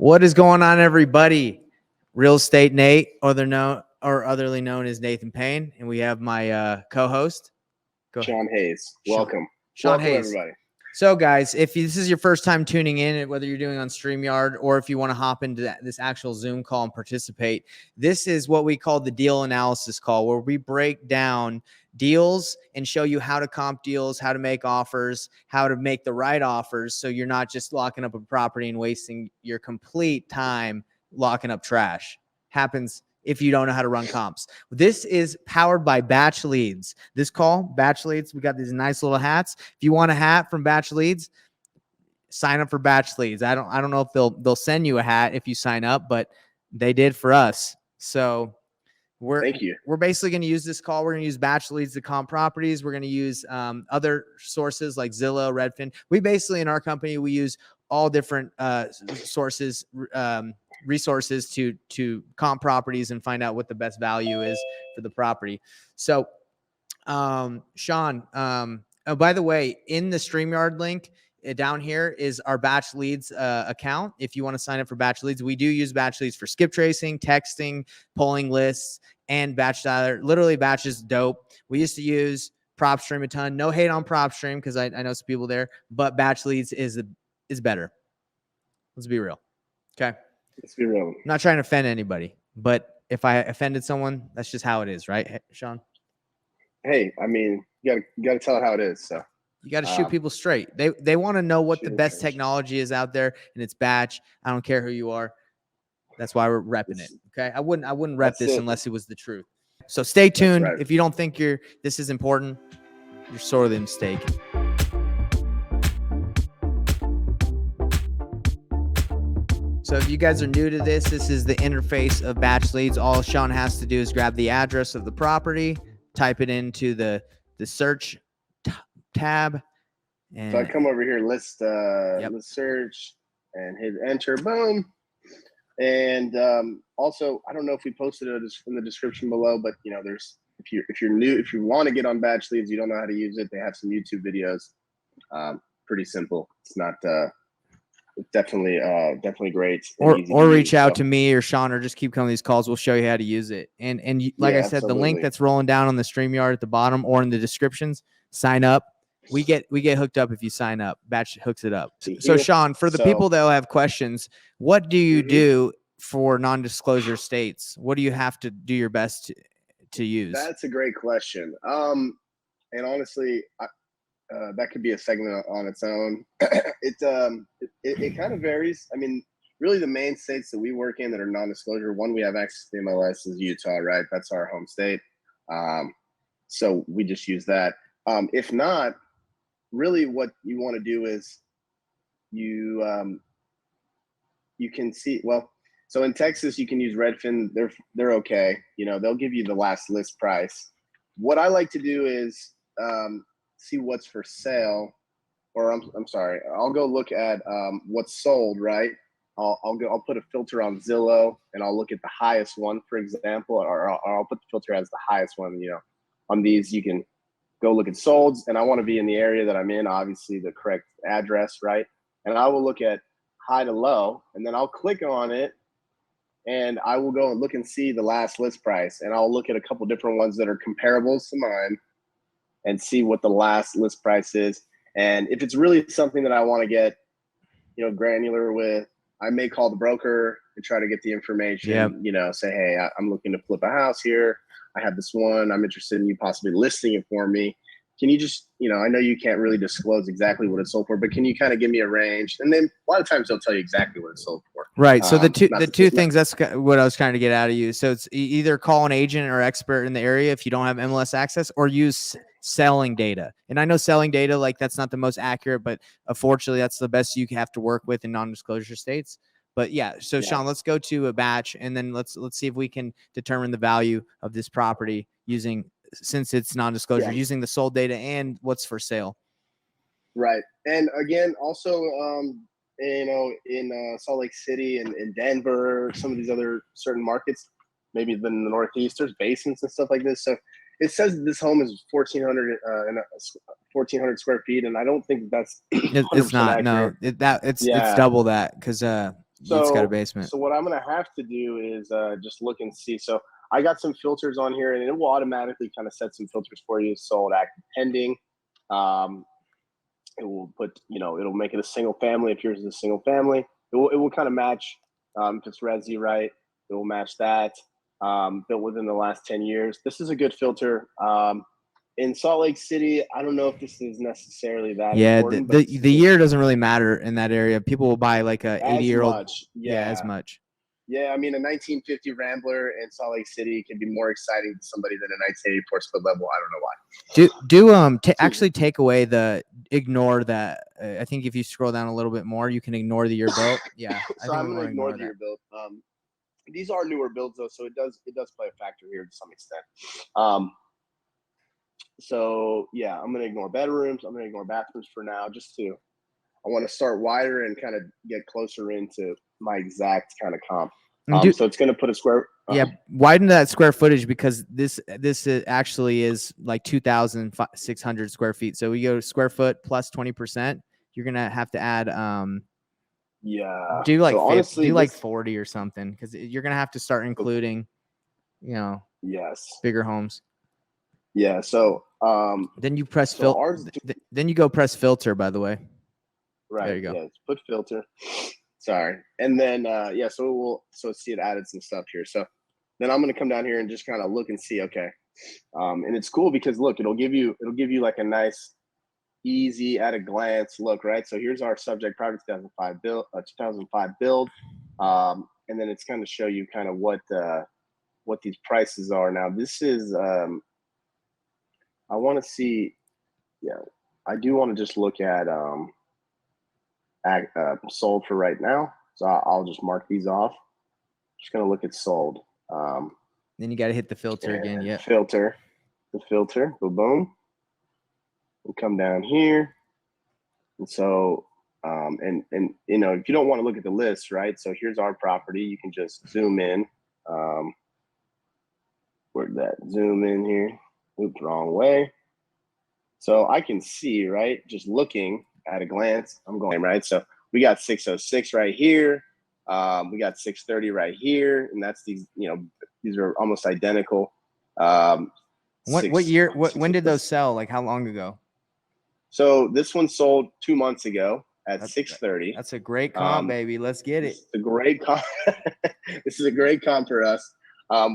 What is going on, everybody? Real Estate Nate, otherly known as Nathan Payne, and we have my co-host, Sean Hayes. Welcome, Sean Hayes. everybody. So, guys, if this is your first time tuning in, whether you're doing on StreamYard or if you want to hop into this actual Zoom call and participate, this is what we call the deal analysis call, where we break down deals and show you how to comp deals, how to make offers, how to make the right offers, so you're not just locking up a property and wasting your complete time locking up trash. Happens if you don't know how to run comps. This is powered by BatchLeads. This call, BatchLeads, we got these nice little hats. If you want a hat from BatchLeads, sign up for BatchLeads. I don't know if they'll send you a hat if you sign up, but they did for us. So Thank you. We're basically going to use this call. We're going to use BatchLeads to comp properties. We're going to use other sources like Zillow, Redfin. We basically, in our company, we use all different sources, resources to comp properties and find out what the best value is for the property. So, Sean, oh, by the way, in the StreamYard link down here is our BatchLeads account. If you want to sign up for BatchLeads, we do use BatchLeads for skip tracing, texting, pulling lists, and batch dialer. Literally, Batch is dope. We used to use PropStream a ton. No hate on PropStream because I know some people there, but BatchLeads is better. Let's be real. Okay. Let's be real. I'm not trying to offend anybody, but if I offended someone, that's just how it is, right, Sean? Hey, I mean, you gotta tell it how it is. So you got to shoot people straight. They want to know what the best technology is out there, and it's Batch. I don't care who you are. That's why we're repping it. Okay. I wouldn't rep this unless it was the truth. So stay tuned. Right. If you don't think this is important, you're sorely mistaken. So if you guys are new to this is the interface of BatchLeads. All Sean has to do is grab the address of the property, type it into the search tab. And so I come over here, list search, and hit enter. Boom. And also, I don't know if we posted it in the description below, but there's if you're new, if you want to get on BatchLeads, you don't know how to use it, they have some YouTube videos. Pretty simple. It's not definitely great. Or reach out to me or Sean, or just keep coming to these calls. We'll show you how to use it. And like I said, absolutely. The link that's rolling down on the StreamYard at the bottom or in the descriptions, sign up. We get hooked up if you sign up. Batch hooks it up. So Sean, for the people that will have questions, what do you do for non-disclosure states? What do you have to do your best to use? That's a great question. And honestly, that could be a segment on its own. It kind of varies. I mean, really the main states that we work in that are non-disclosure, one we have access to MLS is Utah, right? That's our home state. So we just use that. If not, really what you want to do is you can see, well, so in Texas, you can use Redfin. They're okay. They'll give you the last list price. What I like to do is see what's for sale, or I'm sorry, I'll go look at what's sold, right? I'll put a filter on Zillow and I'll look at the highest one, for example, or I'll put the filter as the highest one. On these, you can go look at solds, and I want to be in the area that I'm in, obviously the correct address, right? And I will look at high to low, and then I'll click on it, and I will go and look and see the last list price, and I'll look at a couple different ones that are comparables to mine and see what the last list price is. And if it's really something that I want to get, granular with, I may call the broker and try to get the information, say, hey, I'm looking to flip a house here. I have this one. I'm interested in you possibly listing it for me. Can you just, I know you can't really disclose exactly what it's sold for, but can you kind of give me a range? And then a lot of times they'll tell you exactly what it's sold for. Right. So the two things, that's what I was trying to get out of you. So it's either call an agent or expert in the area if you don't have MLS access, or use selling data. And I know selling data, like that's not the most accurate, but unfortunately that's the best you have to work with in non-disclosure states. But yeah, so yeah. Sean, let's go to a Batch, and then let's see if we can determine the value of this property since it's non-disclosure, using the sold data and what's for sale. Right. And again, also, in Salt Lake City and in Denver, some of these other certain markets, maybe in the Northeast, there's basements and stuff like this. So it says this home is 1,400 square feet, and I don't think that's it's not. accurate. No, it's double that, because it's got a basement. So what I'm going to have to do is just look and see. So I got some filters on here, and it will automatically kind of set some filters for you. Sold, active, pending. It will put, it'll make it a single family. If yours is a single family, it will kind of match. If it's resi, right, it will match that. Built within the last 10 years. This is a good filter. In Salt Lake City, I don't know if this is necessarily that important. The year doesn't really matter in that area. People will buy like a 80-year-old. Yeah, as much. Yeah, I mean, a 1950 Rambler in Salt Lake City can be more exciting to somebody than a 1984 split level. I don't know why. Actually take away ignore that. I think if you scroll down a little bit more, you can ignore the year built. Yeah, so I'm going to ignore the year built. These are newer builds though, so it does play a factor here to some extent. So yeah, I'm going to ignore bedrooms. I'm going to ignore bathrooms for now, I want to start wider and kind of get closer into my exact kind of comp. So it's going to put a square. Widen that square footage, because this actually is like 2,600 square feet. So we go square foot plus 20%. You're gonna have to add do like 50, do like 40 or something, because you're gonna have to start including, bigger homes. Yeah. So then you press filter. Then you go press filter. By the way. Right. There you go. Yeah, put filter. Sorry. And then so see it added some stuff here. So then I'm gonna come down here and just kind of look and see, okay. And it's cool because look, it'll give you like a nice, easy at a glance look, right? So here's our subject property 2005 build. And then it's kind of show you kind of what these prices are. Now this is I want to see, I do want to just look at sold for right now, so I'll just mark these off. Just gonna look at sold. Then you got to hit the filter again. Yeah, filter, boom. We'll come down here, and so and if you don't want to look at the list, right? So here's our property. You can just zoom in. Where'd that zoom in here? Oops, wrong way. So I can see, right, just looking at a glance, I'm going right. So we got 606 right here. We got 630 right here, and that's these. These are almost identical. What year? When did those sell? Like how long ago? So this one sold 2 months ago at 630. That's a great comp, baby. Let's get it. A great comp. This is a great comp for us.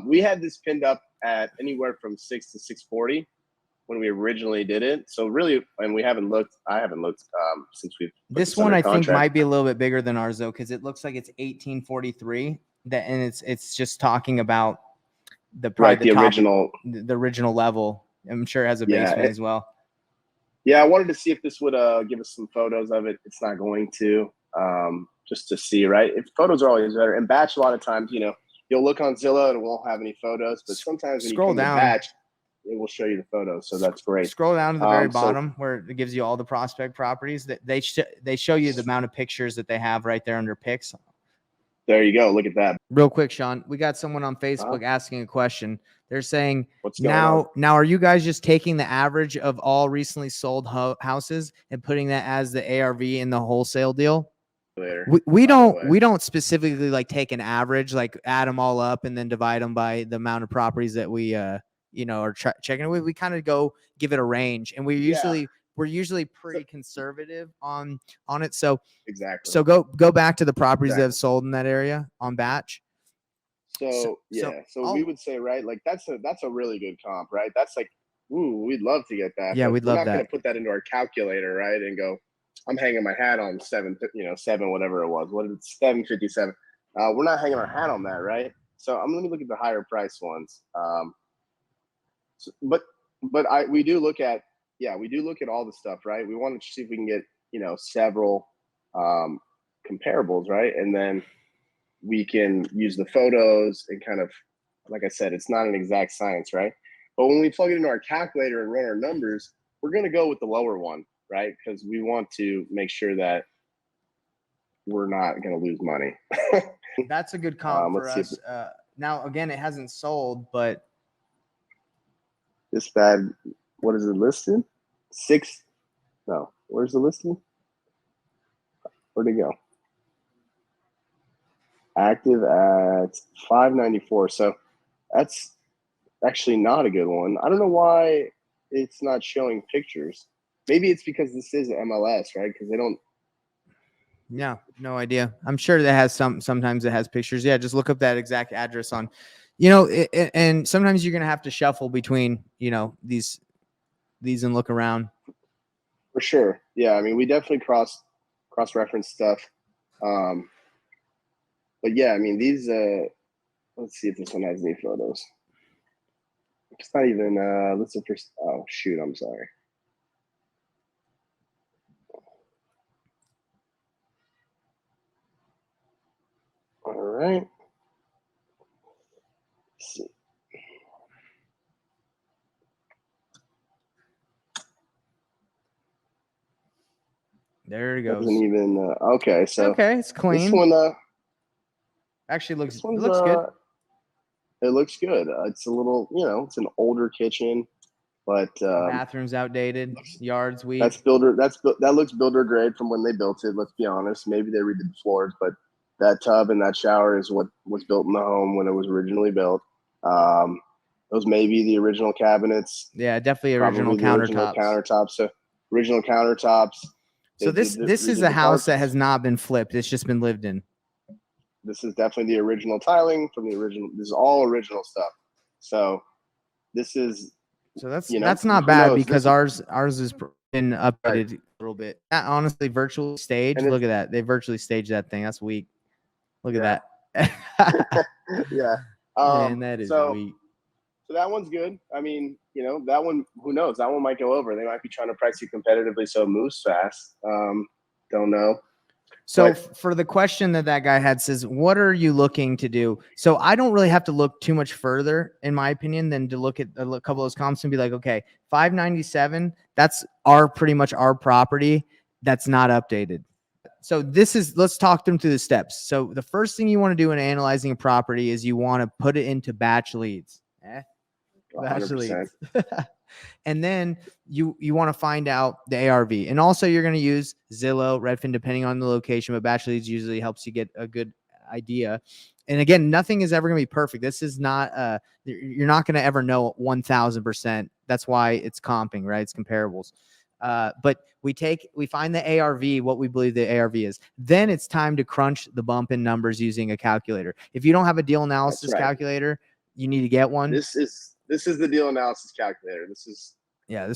We had this pinned up at anywhere from 6 to 640. When we originally did it. So really, and I haven't looked since we've this one I think might be a little bit bigger than ours though, because it looks like it's 1843, and it's just talking about the original level. I'm sure it has a basement as well. Yeah, I wanted to see if this would give us some photos of it. It's not going to, just to see, right? If photos are always better. And Batch, a lot of times, you'll look on Zillow and it won't have any photos, but sometimes when scroll you come down, to Batch, it will show you the photos, so that's great. Scroll down to the very bottom where it gives you all the prospect properties. That they show you the amount of pictures that they have right there under pics. There you go. Look at that. Real quick, Sean, we got someone on Facebook asking a question. They're saying, what's going on? Now, are you guys just taking the average of all recently sold houses and putting that as the ARV in the wholesale deal? We don't specifically like take an average, like add them all up and then divide them by the amount of properties that we are checking. We kind of go give it a range, and we're usually pretty conservative on it. So exactly. So go back to the properties that have sold in that area on Batch. So we would say, right, like that's a really good comp, right? That's like, ooh, we'd love to get that. Yeah, we'd love that. We're not going to put that into our calculator, right, and go, I'm hanging my hat on 7, whatever it was. What is it, 757? We're not hanging our hat on that, right? So I'm going to look at the higher price ones. But we do look at all the stuff, right? We want to see if we can get several comparables, right? And then we can use the photos and kind of, like I said, it's not an exact science, right? But when we plug it into our calculator and run our numbers, we're going to go with the lower one, right? Because we want to make sure that we're not going to lose money. That's a good comp for us. Now, again, it hasn't sold, but this bad. What is it listed? 6. No, where's the listing? Where'd it go? active at 594. So that's actually not a good one. I don't know why it's not showing pictures. Maybe it's because this is MLS, right? Because they don't. Yeah, no idea. I'm sure that has sometimes it has pictures. Yeah, just look up that exact address on, and sometimes you're going to have to shuffle between, these and look around. For sure. Yeah, I mean, we definitely cross reference stuff. But yeah, I mean, these let's see if this one has any photos. It's not even let's see first. Oh shoot, I'm sorry. All right. Let's see. There it goes. Doesn't even okay, so okay, it's clean. This one actually looks this one's, good. It looks good. It's a little, it's an older kitchen, but bathroom's outdated, yards weak. That looks builder grade from when they built it. Let's be honest. Maybe they redid the floors, but that tub and that shower is what was built in the home when it was originally built. Those may be the original cabinets. Yeah, definitely original countertops. So original countertops. So this is a house that has not been flipped. It's just been lived in. This is definitely the original tiling from the original. This is all original stuff. So this is. So that's not bad because ours has been updated a little bit. Honestly, virtually staged. Look at that. They virtually staged that thing. That's weak. Look at that. Yeah. Man, that is weak. So that one's good. I mean, that one, who knows? That one might go over. They might be trying to price you competitively so it moves fast. Don't know. So for the question that guy had says, what are you looking to do? So I don't really have to look too much further, in my opinion, than to look at a couple of those comps and be like, okay, 597, that's pretty much our property that's not updated. So let's talk them through the steps. So the first thing you want to do in analyzing a property is you want to put it into batch leads. Batch leads. And then you want to find out the ARV. And also you're going to use Zillow, Redfin, depending on the location, but BatchLeads usually helps you get a good idea. And again, nothing is ever going to be perfect. This is not, you're not going to ever know 1000%. That's why it's comping, right? It's comparables. But we find the ARV, what we believe the ARV is. Then it's time to crunch the bump in numbers using a calculator. If you don't have a deal analysis calculator, you need to get one. This is the deal analysis calculator. This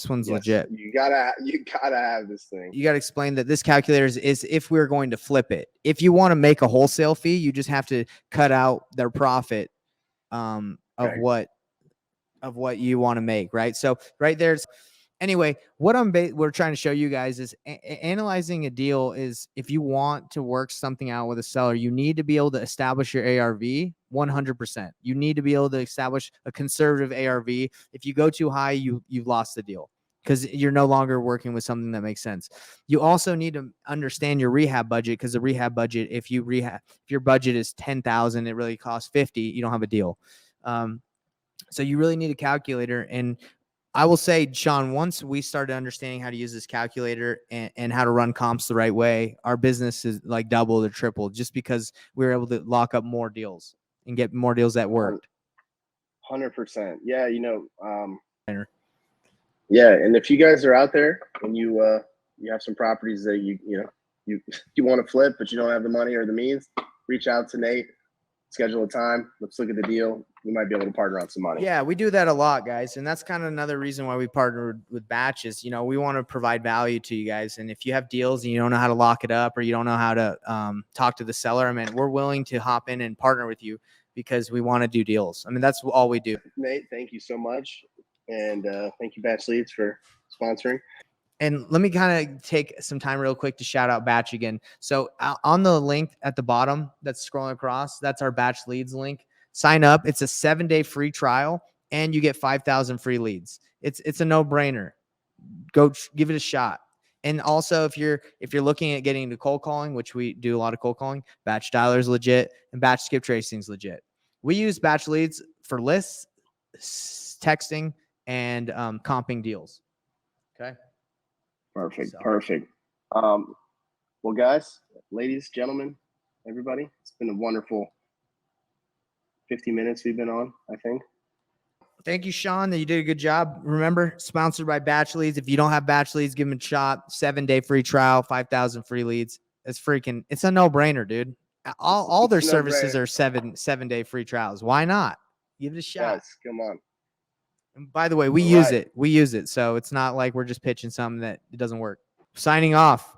one's legit. You gotta have this thing. You gotta explain that this calculator is if we're going to flip it. If you want to make a wholesale fee, you just have to cut out their profit of what you want to make, right? So right there's anyway, what we're trying to show you guys is analyzing a deal is if you want to work something out with a seller, you need to be able to establish your ARV 100%. You need to be able to establish a conservative ARV. If you go too high, you've lost the deal because you're no longer working with something that makes sense. You also need to understand your rehab budget because the rehab budget, if your budget is 10,000, it really costs 50, you don't have a deal. So you really need a calculator. And I will say, Sean, once we started understanding how to use this calculator and how to run comps the right way, our business is like doubled or tripled just because we were able to lock up more deals and get more deals that worked. 100%. Yeah. Yeah. And if you guys are out there and you have some properties that you want to flip, but you don't have the money or the means, reach out to Nate, schedule a time. Let's look at the deal. We might be able to partner on some money. Yeah, we do that a lot, guys. And that's kind of another reason why we partnered with Batches. We want to provide value to you guys. And if you have deals and you don't know how to lock it up or you don't know how to talk to the seller, I mean, we're willing to hop in and partner with you because we want to do deals. I mean, that's all we do. Nate, thank you so much. And thank you, BatchLeads, for sponsoring. And let me kind of take some time real quick to shout out Batch again. So on the link at the bottom that's scrolling across, that's our BatchLeads link. Sign up. It's a 7-day free trial and you get 5,000 free leads. It's a no-brainer. Go give it a shot. And also if you're looking at getting into cold calling, which we do a lot of cold calling, Batch Dialer is legit and Batch Skip Tracing is legit. We use BatchLeads for lists, texting, and comping deals. Okay. Perfect. Well, guys, ladies, gentlemen, everybody. It's been a wonderful 50 minutes we've been on, I think. Thank you, Sean. You did a good job. Remember, sponsored by BatchLeads. If you don't have BatchLeads, give them a shot. 7-day free trial, 5,000 free leads. It's a no-brainer, dude. All their It's a services no-brainer. are 7-day free trials. Why not? Give it a shot. Yes, come on. And by the way, we All use right. it. We use it. So it's not like we're just pitching something that it doesn't work. Signing off.